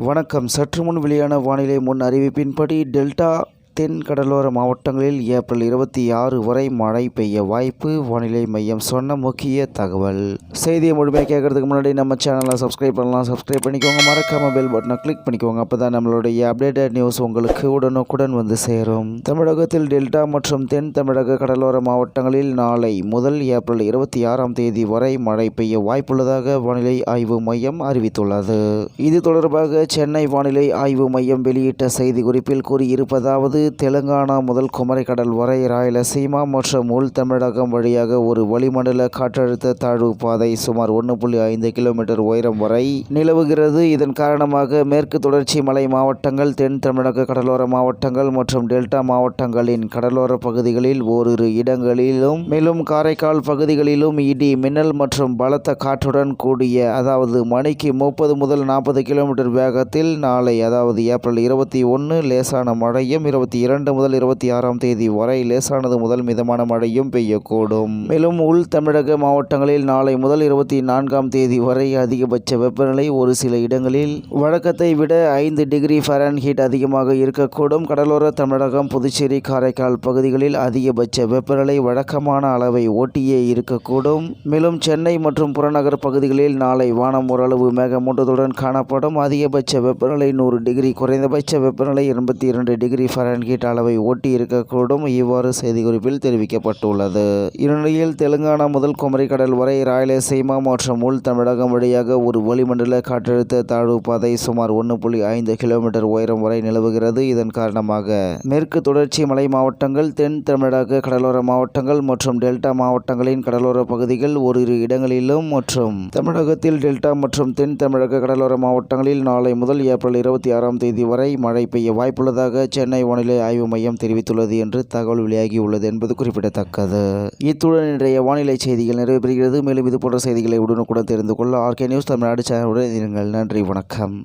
வணக்கம். சற்று முன் வெளியான வானிலை முன் அறிவிப்பின்படி டெல்டா தென் கடலோர மாவட்டங்களில் ஏப்ரல் 26 வரை மழை பெய்ய வாய்ப்பு. வானிலை மையம் சொன்ன முக்கிய தகவல். செய்தியை முழுமையாக கேட்கறதுக்கு முன்னாடி நம்ம சேனலை சப்ஸ்கிரைப் பண்ணலாம். சப்ஸ்கிரைப் பண்ணிக்கோங்க. மறக்காம பெல் பட்டனை கிளிக் பண்ணிக்கோங்க. அப்போ தான் நம்மளுடைய அப்டேட்டட் நியூஸ் உங்களுக்கு உடனுக்குடன் வந்து சேரும். தமிழகத்தில் டெல்டா மற்றும் தென் தமிழக கடலோர மாவட்டங்களில் நாளை முதல் ஏப்ரல் 26ஆம் தேதி வரை மழை பெய்ய வாய்ப்புள்ளதாக வானிலை ஆய்வு மையம் அறிவித்துள்ளது. இது தொடர்பாக சென்னை வானிலை ஆய்வு மையம் வெளியிட்ட செய்திக்குறிப்பில் கூறியிருப்பதாவது: தெலுங்கானா முதல் குமரிக்கடல் வரை, ராயலசீமா மற்றும் உள் தமிழகம் வழியாக ஒரு வளிமண்டல காற்றழுத்த தாழ்வு பாதை சுமார் 1.5 கிலோமீட்டர் உயரம் வரை நிலவுகிறது. இதன் காரணமாக மேற்கு தொடர்ச்சி மலை மாவட்டங்கள், தென் தமிழக கடலோர மாவட்டங்கள் மற்றும் டெல்டா மாவட்டங்களின் கடலோர பகுதிகளில் ஓரிரு இடங்களிலும், மேலும் காரைக்கால் பகுதிகளிலும் இடி, மின்னல் மற்றும் பலத்த காற்றுடன் கூடிய அதாவது மணிக்கு 30 முதல் 40 கிலோமீட்டர் வேகத்தில் நாளை அதாவது ஏப்ரல் 21 லேசான மழையும், 22 முதல் 26ஆம் தேதி வரை லேசானது முதல் மிதமான மழையும் பெய்யக்கூடும். மேலும் உள் தமிழக மாவட்டங்களில் நாளை முதல் 24ஆம் தேதி வரை அதிகபட்ச வெப்பநிலை ஒரு சில இடங்களில் வழக்கத்தை விட 5 டிகிரி ஃபாரன்ஹீட் அதிகமாக இருக்கக்கூடும். கடலோர தமிழகம், புதுச்சேரி, காரைக்கால் பகுதிகளில் அதிகபட்ச வெப்பநிலை வழக்கமான அளவை ஒட்டியே இருக்கக்கூடும். மேலும் சென்னை மற்றும் புறநகர் பகுதிகளில் நாளை வானம் ஓரளவு மேகமூட்டத்துடன் காணப்படும். அதிகபட்ச வெப்பநிலை 100 டிகிரி, குறைந்தபட்ச வெப்பநிலை 82 டிகிரி ஃபாரன்ஹீட் அளவை ஒட்டி இருக்கக்கூடும். இவ்வாறு செய்திக்குறிப்பில் தெரிவிக்கப்பட்டுள்ளது. இந்நிலையில் தெலுங்கானா முதல் குமரிக்கடல் வரை, ராயலசீமா மற்றும் உள் தமிழகம் வழியாக ஒரு வளிமண்டல காற்றழுத்த தாழ்வு பாதை சுமார் 1.5 கிலோமீட்டர் உயரம் வரை நிலவுகிறது. இதன் காரணமாக மேற்கு தொடர்ச்சி மலை மாவட்டங்கள், தென் தமிழக கடலோர மாவட்டங்கள் மற்றும் டெல்டா மாவட்டங்களின் கடலோர பகுதிகள் ஓரிரு இடங்களிலும் மற்றும் தமிழகத்தில் டெல்டா மற்றும் தென் தமிழக கடலோர மாவட்டங்களில் நாளை முதல் ஏப்ரல் 26ஆம் தேதி வரை மழை பெய்ய வாய்ப்புள்ளதாக சென்னை வானிலை ஆய்வு மையம் தெரிவித்துள்ளது என்று தகவல் வெளியாகியுள்ளது என்பது குறிப்பிடத்தக்கது. இத்துடன் இன்றைய வானிலை செய்திகள் நிறைவு பெறுகிறது. மேலும் இதுபோன்ற செய்திகளை உடனுக்குடன் தெரிந்து கொள்ள ஆர்கே நியூஸ் தமிழ்நாடு சேனலுடன் இருங்கள். நன்றி, வணக்கம்.